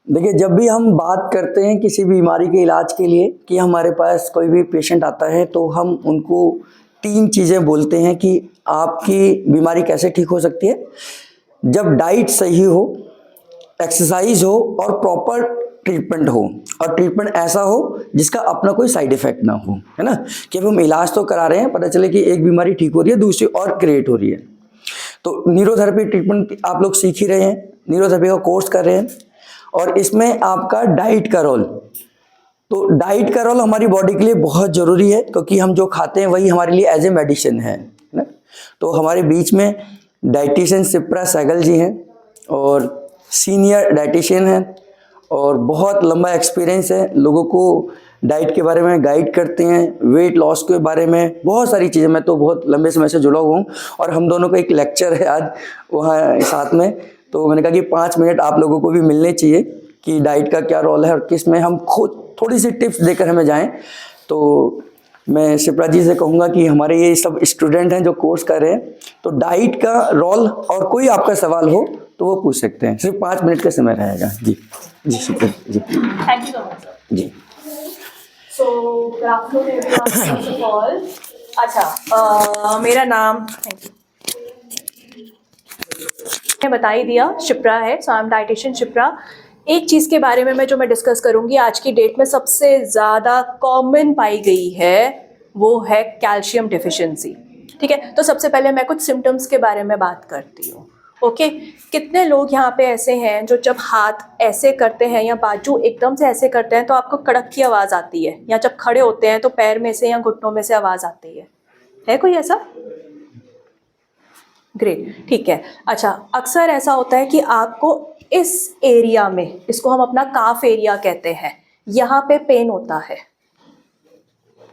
देखिए, जब भी हम बात करते हैं किसी बीमारी के इलाज के लिए कि हमारे पास कोई भी पेशेंट आता है तो हम उनको 3 चीज़ें बोलते हैं कि आपकी बीमारी कैसे ठीक हो सकती है। जब डाइट सही हो, एक्सरसाइज हो और प्रॉपर ट्रीटमेंट हो, और ट्रीटमेंट ऐसा हो जिसका अपना कोई साइड इफेक्ट ना हो, है ना। कि अब हम इलाज तो करा रहे हैं, पता चले कि एक बीमारी ठीक हो रही है, दूसरी और क्रिएट हो रही है। तो न्यूरोथेरेपी ट्रीटमेंट आप लोग सीख ही रहे हैं, न्यूरोथेरेपी का कोर्स कर रहे हैं, और इसमें आपका डाइट का रोल, तो डाइट का रोल हमारी बॉडी के लिए बहुत ज़रूरी है, क्योंकि हम जो खाते हैं वही हमारे लिए एज ए मेडिसिन है ना। तो हमारे बीच में डाइटिशियन शिप्रा सहगल जी हैं, और सीनियर डाइटिशियन हैं, और बहुत लंबा एक्सपीरियंस है, लोगों को डाइट के बारे में गाइड करते हैं, वेट लॉस के बारे में बहुत सारी चीज़ें। मैं तो बहुत लंबे समय से जुड़ा हुआ हूँ, और हम दोनों का एक लेक्चर है आज वहाँ साथ में, तो मैंने कहा कि 5 मिनट आप लोगों को भी मिलने चाहिए कि डाइट का क्या रोल है और किस में हम खुद थोड़ी सी टिप्स देकर हमें जाएं। तो मैं शिप्रा जी से कहूँगा कि हमारे ये सब स्टूडेंट हैं जो कोर्स कर रहे हैं, तो डाइट का रोल और कोई आपका सवाल हो तो वो पूछ सकते हैं, सिर्फ 5 मिनट का समय रहेगा। जी जी Shipra ji. Thank you so much sir. जी so good afternoon everyone, first of all. अच्छा, मेरा नाम ने बता ही दिया, शिप्रा है। So I am dietitian Shipra. एक चीज़ के बारे में मैं डिस्कस करूंगी आज की डेट में सबसे ज़्यादा कॉमन पाई गई है, वो है कैल्शियम डिफिशिएंसी। ठीक है, तो सबसे पहले मैं कुछ सिम्टम्स के बारे में बात करती हूँ। ओके, कितने लोग यहाँ पे ऐसे हैं जो जब हाथ ऐसे करते हैं या बाजू एकदम से ऐसे करते हैं तो आपको कड़क की आवाज़ आती है, या जब खड़े होते हैं तो पैर में से या घुटनों में से आवाज़ आती है कोई ऐसा? ग्रेट, ठीक है। अच्छा, अक्सर ऐसा होता है कि आपको इस एरिया में, इसको हम अपना काफ एरिया कहते हैं, यहाँ पे पेन होता है,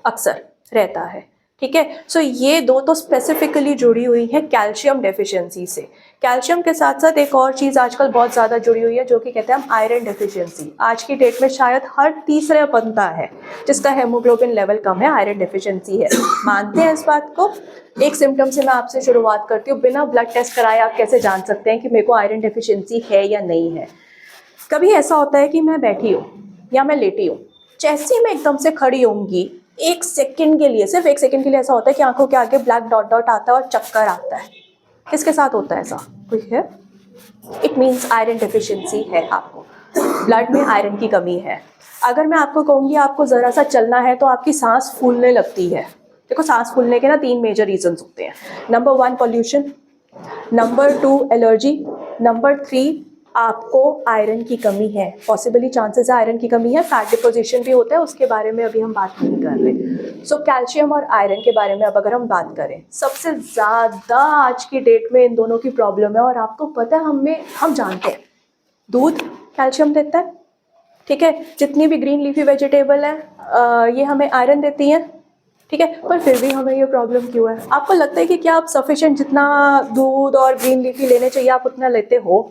अक्सर रहता है। ठीक है, सो ये दो तो स्पेसिफिकली जुड़ी हुई है कैल्शियम डेफिशिएंसी से। कैल्शियम के साथ साथ एक और चीज़ आजकल बहुत ज़्यादा जुड़ी हुई है जो कि कहते हैं हम आयरन डेफिशिएंसी। आज की डेट में शायद हर तीसरा बंदा है जिसका हेमोग्लोबिन लेवल कम है, आयरन डेफिशिएंसी है। मानते हैं इस बात को? एक सिम्टम से मैं आपसे शुरुआत करती हूँ। बिना ब्लड टेस्ट कराए आप कैसे जान सकते हैं कि मेरे को आयरन डेफिशिएंसी है या नहीं है? कभी ऐसा होता है कि मैं बैठी हूँ या मैं लेटी हूँ, जैसे ही मैं एकदम से खड़ी होंगी, 1 सेकंड के लिए, सिर्फ 1 सेकंड के लिए ऐसा होता है कि आंखों के आगे ब्लैक डॉट डॉट आता है और चक्कर आता है। किसके साथ होता है ऐसा? कोई है? इट मीन्स आयरन डेफिशिएंसी है, आपको ब्लड में आयरन की कमी है। अगर मैं आपको कहूँगी आपको ज़रा सा चलना है तो आपकी सांस फूलने लगती है। देखो, सांस फूलने के ना 3 मेजर रीजंस होते हैं। Number 1 pollution, number 2 allergy, number 3 आपको आयरन की कमी है। पॉसिबली चांसेस है आयरन की कमी है। फैट डिपोजिशन भी होता है, उसके बारे में अभी हम बात नहीं कर रहे। सो कैल्शियम और आयरन के बारे में अब अगर हम बात करें, सबसे ज़्यादा आज की डेट में इन दोनों की प्रॉब्लम है। और आपको पता है, हम जानते हैं दूध कैल्शियम देता है, ठीक है, जितनी भी ग्रीन लीफी वेजिटेबल है ये हमें आयरन देती हैं, ठीक है, पर फिर भी हमें ये प्रॉब्लम क्यों है? आपको लगता है कि क्या आप सफिशिएंट जितना दूध और ग्रीन लीफी लेने चाहिए आप उतना लेते हो?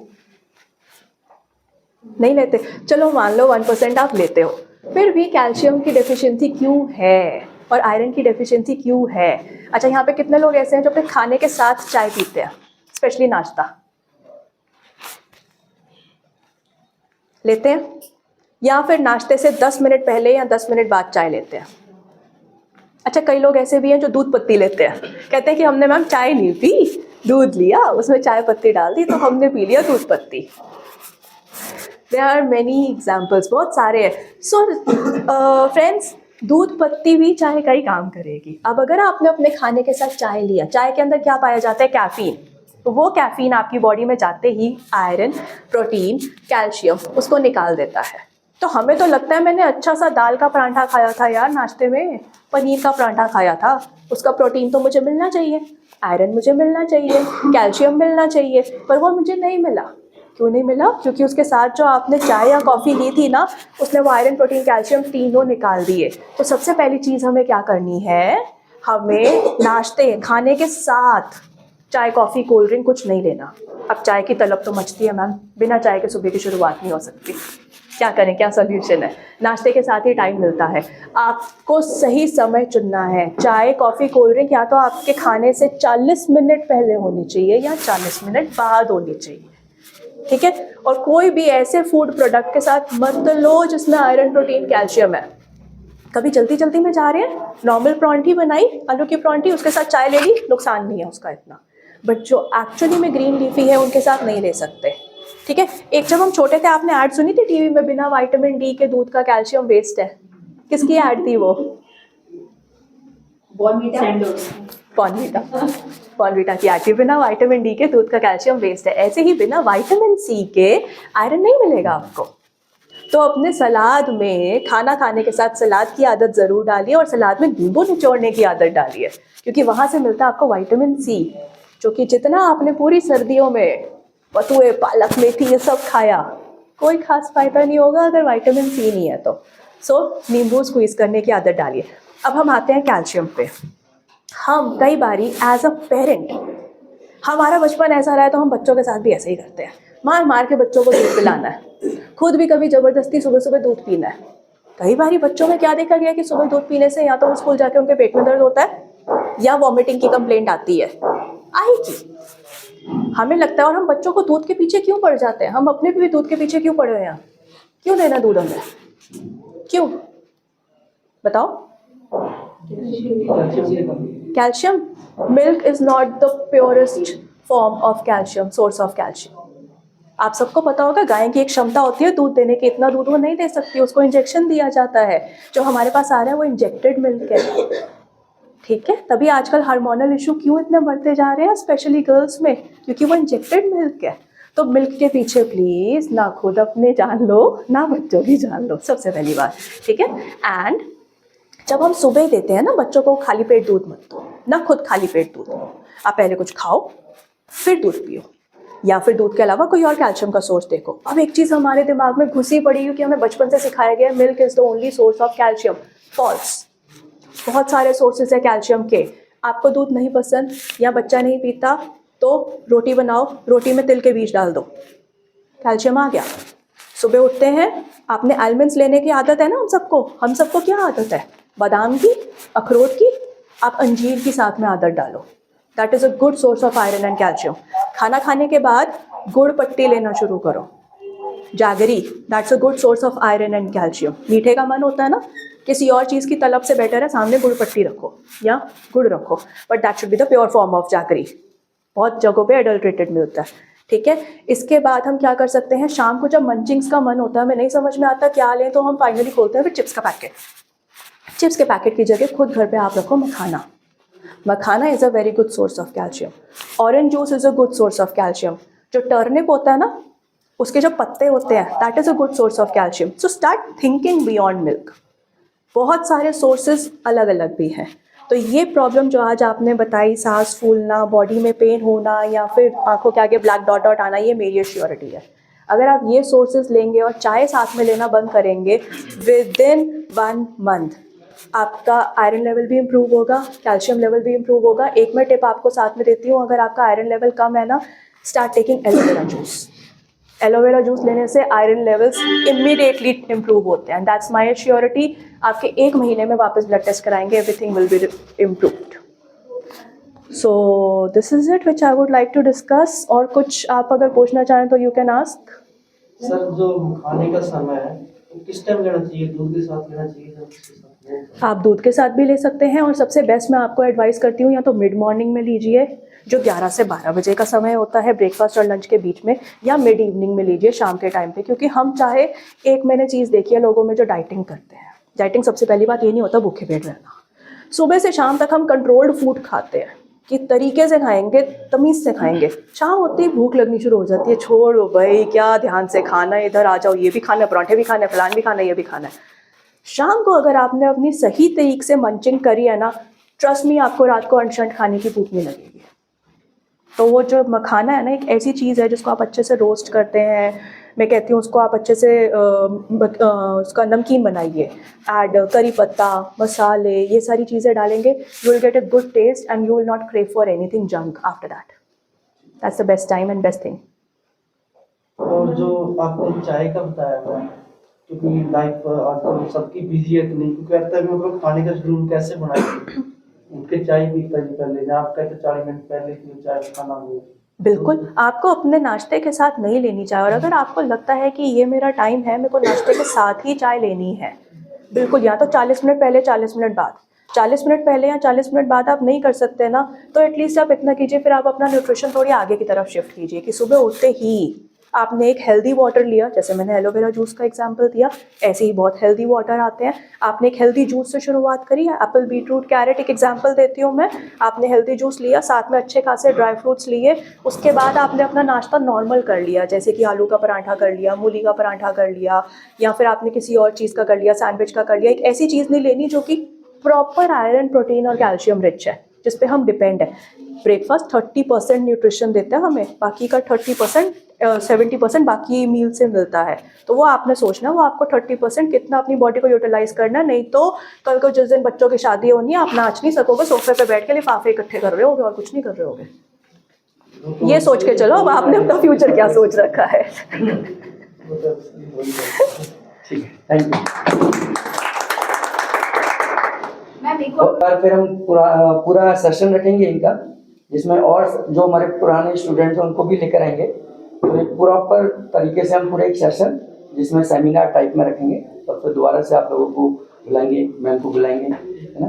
नहीं लेते। चलो मान लो 1% आप लेते हो, फिर भी कैल्शियम की डेफिशिएंसी क्यों है और आयरन की डेफिशिएंसी क्यों है? अच्छा, यहाँ पे कितने लोग ऐसे हैं जो अपने खाने के साथ चाय पीते हैं, स्पेशली नाश्ता लेते हैं, या फिर नाश्ते से 10 मिनट पहले या 10 मिनट बाद चाय लेते हैं? अच्छा, कई लोग ऐसे भी हैं जो दूध पत्ती लेते हैं, कहते हैं कि हमने मैम चाय नहीं पी, दूध लिया, उसमें चाय पत्ती डाल दी तो हमने पी लिया दूध पत्ती। देयर आर मैनी एग्जाम्पल्स, बहुत सारे हैं। सो फ्रेंड्स, दूध पत्ती भी चाय का ही काम करेगी। अब अगर आपने अपने खाने के साथ चाय लिया, चाय के अंदर क्या पाया जाता है? कैफीन। तो वो कैफीन आपकी बॉडी में जाते ही आयरन, प्रोटीन, कैल्शियम उसको निकाल देता है। तो हमें तो लगता है मैंने अच्छा सा दाल का परांठा खाया था यार, नाश्ते में पनीर का परांठा खाया था, उसका प्रोटीन तो मुझे मिलना चाहिए, आयरन मुझे मिलना चाहिए, कैल्शियम मिलना चाहिए, पर वो मुझे नहीं मिला। क्यों नहीं मिला? क्योंकि उसके साथ जो आपने चाय या कॉफ़ी ली थी ना, उसने वो आयरन, प्रोटीन, कैल्शियम तीनों निकाल दिए। तो सबसे पहली चीज़ हमें क्या करनी है? हमें नाश्ते खाने के साथ चाय, कॉफ़ी, कोल्ड ड्रिंक कुछ नहीं लेना। अब चाय की तलब तो मचती है मैम, बिना चाय के सुबह की शुरुआत नहीं हो सकती। क्या करें, क्या सोल्यूशन है? नाश्ते के साथ ही टाइम मिलता है, आपको सही समय चुनना है। चाय, कॉफ़ी, कोल्ड ड्रिंक या तो आपके खाने से 40 मिनट पहले होनी चाहिए या 40 मिनट बाद होनी चाहिए। ठीक है। और कोई भी ऐसे फूड प्रोडक्ट के साथ मत लो जिसमें आयरन, प्रोटीन, कैल्शियम है। कभी जल्दी जल्दी में जा रहे हैं, नॉर्मल परांठी बनाई, आलू की परांठी, उसके साथ चाय ले ली, नुकसान नहीं है उसका इतना, बट जो एक्चुअली में ग्रीन लीफी है उनके साथ नहीं ले सकते, ठीक है। एक जब हम छोटे थे, आपने ऐड सुनी थी टीवी में, बिना विटामिन डी के दूध का कैल्शियम वेस्ट है। किसकी ऐड थी वो? बॉर्नवीटा की ऐड थी, बिना विटामिन डी के दूध का कैल्शियम वेस्ट है। ऐसे ही बिना विटामिन सी के आयरन नहीं मिलेगा आपको। तो अपने सलाद में, खाना खाने के साथ सलाद की आदत ज़रूर डालिए, और सलाद में नींबू निचोड़ने की आदत डालिए, क्योंकि वहाँ से मिलता है आपको विटामिन सी, जो कि जितना आपने पूरी सर्दियों में बथुए, पालक, मेथी ये सब खाया, कोई खास फायदा नहीं होगा अगर विटामिन सी नहीं है तो। सो नींबू स्क्वीज़ करने की आदत डालिए। अब हम आते हैं कैल्शियम पे। हम कई बारी एज अ पेरेंट, हमारा बचपन ऐसा रहा है तो हम बच्चों के साथ भी ऐसे ही करते हैं, मार मार के बच्चों को दूध पिलाना है, खुद भी कभी ज़बरदस्ती सुबह सुबह दूध पीना है। कई बारी बच्चों में क्या देखा गया कि सुबह दूध पीने से या तो वो स्कूल जाके उनके पेट में दर्द होता है या वॉमिटिंग की कंप्लेंट आती है, आएगी। हमें लगता है, और हम बच्चों को दूध के पीछे क्यों पड़ जाते हैं? हम अपने भी दूध के पीछे क्यों पड़े हैं? क्यों देना दूध हमें? क्यों बताओ? Calcium, milk is not the purest form of calcium, source of calcium. आप सबको पता होगा गाय की एक क्षमता होती है दूध देने की, इतना दूध वो नहीं दे सकती, उसको इंजेक्शन दिया जाता है। जो हमारे पास आ रहा है वो इंजेक्टेड मिल्क है, ठीक है। तभी आजकल हार्मोनल इशू क्यों इतने बढ़ते जा रहे हैं, स्पेशली गर्ल्स में, क्योंकि वो इंजेक्टेड मिल्क है। तो मिल्क के पीछे प्लीज ना खुद अपने जान लो, ना बच्चों की जान लो, सबसे पहली बात, ठीक है। एंड जब हम सुबह देते हैं ना बच्चों को, खाली पेट दूध मत दो, ना खुद खाली पेट दूध दो। आप पहले कुछ खाओ फिर दूध पियो, या फिर दूध के अलावा कोई और कैल्शियम का सोर्स देखो। अब एक चीज़ हमारे दिमाग में घुसी पड़ी है कि हमें बचपन से सिखाया गया है milk is the only source of calcium. False. बहुत सारे सोर्सेज है कैल्शियम के। आपको दूध नहीं पसंद या बच्चा नहीं पीता तो रोटी बनाओ, रोटी में तिल के बीज डाल दो, कैल्शियम आ गया। सुबह उठते हैं, आपने आलमंड्स लेने की आदत है ना हम सबको क्या आदत है? बादाम की, अखरोट की, आप अंजीर की साथ में आदत डालो। That is a good source of iron and calcium. खाना खाने के बाद गुड़ पट्टी लेना शुरू करो, jaggery, that's a good source of iron and calcium. मीठे का मन होता है ना, किसी और चीज़ की तलब से बेटर है सामने गुड़ पट्टी रखो या गुड़ रखो, but that should be the pure form of jaggery. बहुत जगहों पे एडल्ट्रेटेड मिलता है, ठीक है। इसके बाद हम क्या कर सकते हैं, शाम को जब मंचिंग्स का मन होता है, हमें नहीं समझ में आता क्या लें, तो हम फाइनली खोलते हैं फिर चिप्स का पैकेट। चिप्स के पैकेट की जगह खुद घर पे आप रखो मखाना। Makhana is a very good source of calcium. Orange juice is a good source of calcium. जो टर्निप होता है ना, उसके जो पत्ते होते हैं, that is a good source of calcium. So start thinking beyond milk. बहुत सारे सोर्सेज अलग अलग भी हैं। तो ये प्रॉब्लम जो आज आपने बताई, सांस फूलना, बॉडी में पेन होना या फिर आंखों के आगे ब्लैक डॉट डॉट आना, ये मेरी एश्योरिटी है। अगर आप ये सोर्सेज लेंगे और चाय साथ में लेना बंद करेंगे, विद इन 1 मंथ आपका आयरन लेवल भी इम्प्रूव होगा, कैल्शियम लेवल भी इम्प्रूव होगा। एक मैं टिप आपको साथ में देती हूँ, अगर आपका आयरन लेवल कम है ना, start taking aloe vera juice. Aloe vera juice लेने से आयरन लेवल्स इमीडिएटली इम्प्रूव होते हैं। That's my assurity. आपके 1 महीने में वापस ब्लड टेस्ट कराएंगे, everything will be improved. So this is it which I would like to discuss. और कुछ आप अगर पूछना चाहें तो यू कैन आस्क। सर, जो खाने का समय है वो किस टाइम लेना चाहिए? दूध के साथ लेना चाहिए या उसके साथ नहीं? आप दूध के साथ भी ले सकते हैं, और सबसे बेस्ट मैं आपको एडवाइस करती हूँ या तो मिड मॉर्निंग में लीजिए, जो 11 से 12 बजे का समय होता है ब्रेकफास्ट और लंच के बीच में, या मिड इवनिंग में लीजिए शाम के टाइम पे। क्योंकि हम चाहे, एक मैंने चीज़ देखी है लोगों में जो डाइटिंग करते हैं, डाइटिंग सबसे पहली बात ये नहीं होता भूखे पेट रहना। सुबह से शाम तक हम कंट्रोल्ड फूड खाते हैं कि तरीके से खाएंगे, तमीज़ से खाएंगे। शाम होती ही भूख लगनी शुरू हो जाती है, छोड़ो भाई क्या ध्यान से खाना है, इधर आ जाओ, ये भी खाना है, पराठे भी खाना है, फलान भी खाना है, ये भी खाना है। शाम को अगर आपने अपनी सही तरीके से मंचिंग करी है ना, ट्रस्ट मी, आपको रात को अनशंट खाने की भूख नहीं लगेगी। तो वो जो मखाना है ना, एक ऐसी चीज़ है जिसको आप अच्छे से रोस्ट करते हैं, मैं कहती हूँ उसको आप अच्छे से उसका नमकीन बनाइए, ऐड करी पत्ता, मसाले, ये सारी चीज़ें डालेंगे, you will get a good taste and you will not crave for anything junk after that. That's the best time and best thing. और जो आपने चाय का बताया था, क्योंकि लाइफ आजकल सबकी बिजी है, तो नहीं क्योंकि कहता है हम लोग खाने का शेड्यूल कैसे बनाएंगे? उठ के चाय पीता जी पहले, जहाँ आप कहते 40 मिनट पहले कि चाय खाना हो, बिल्कुल, आपको अपने नाश्ते के साथ नहीं लेनी चाय, और अगर आपको लगता है कि ये मेरा टाइम है, मेरे को नाश्ते के साथ ही चाय लेनी है, बिल्कुल, या तो 40 मिनट पहले, 40 मिनट बाद। 40 मिनट पहले या 40 मिनट बाद आप नहीं कर सकते ना, तो एटलीस्ट आप इतना कीजिए, फिर आप अपना न्यूट्रिशन थोड़ी आगे की तरफ शिफ्ट कीजिए कि सुबह उठते ही आपने एक हेल्दी वाटर लिया, जैसे मैंने एलोवेरा जूस का एग्जांपल दिया, ऐसे ही बहुत हेल्दी वाटर आते हैं। आपने एक हेल्दी जूस से शुरुआत करी है, एप्पल, बीटरूट, कैरेट एक एग्जांपल देती हूँ मैं। आपने हेल्दी जूस लिया, साथ में अच्छे खासे ड्राई फ्रूट्स लिए, उसके बाद आपने अपना नाश्ता नॉर्मल कर लिया, जैसे कि आलू का पराठा कर लिया, मूली का पराठा कर लिया, या फिर आपने किसी और चीज़ का कर लिया, सैंडविच का कर लिया। एक ऐसी चीज़ नहीं लेनी जो कि प्रॉपर आयरन, प्रोटीन और कैल्शियम रिच है, जिस पे हम डिपेंड है। ब्रेकफास्ट 30% न्यूट्रिशन देता है हमें, बाकी का 70% बाकी मील से मिलता है। तो वो आपने सोचना, वो आपको 30% कितना अपनी बॉडी को यूटिलाइज करना, नहीं तो कल को जिस दिन बच्चों की शादी होनी है, आप नाच नहीं सकोगे, सोफे पे बैठ के लिफाफे इकट्ठे कर रहे होगे और कुछ नहीं कर रहे होगे। ये सोच के चलो अब आपने अपना फ्यूचर क्या सोच रखा है। ठीक है, थैंक यू। और फिर हम पूरा सेशन रखेंगे इनका, जिसमें और जो हमारे पुराने स्टूडेंट्स हैं उनको भी लेकर आएंगे। तो एक प्रॉपर तरीके से हम पूरा एक सेशन जिसमें सेमिनार टाइप में रखेंगे, और फिर दोबारा से आप लोगों को बुलाएंगे, मैम को बुलाएंगे, है ना।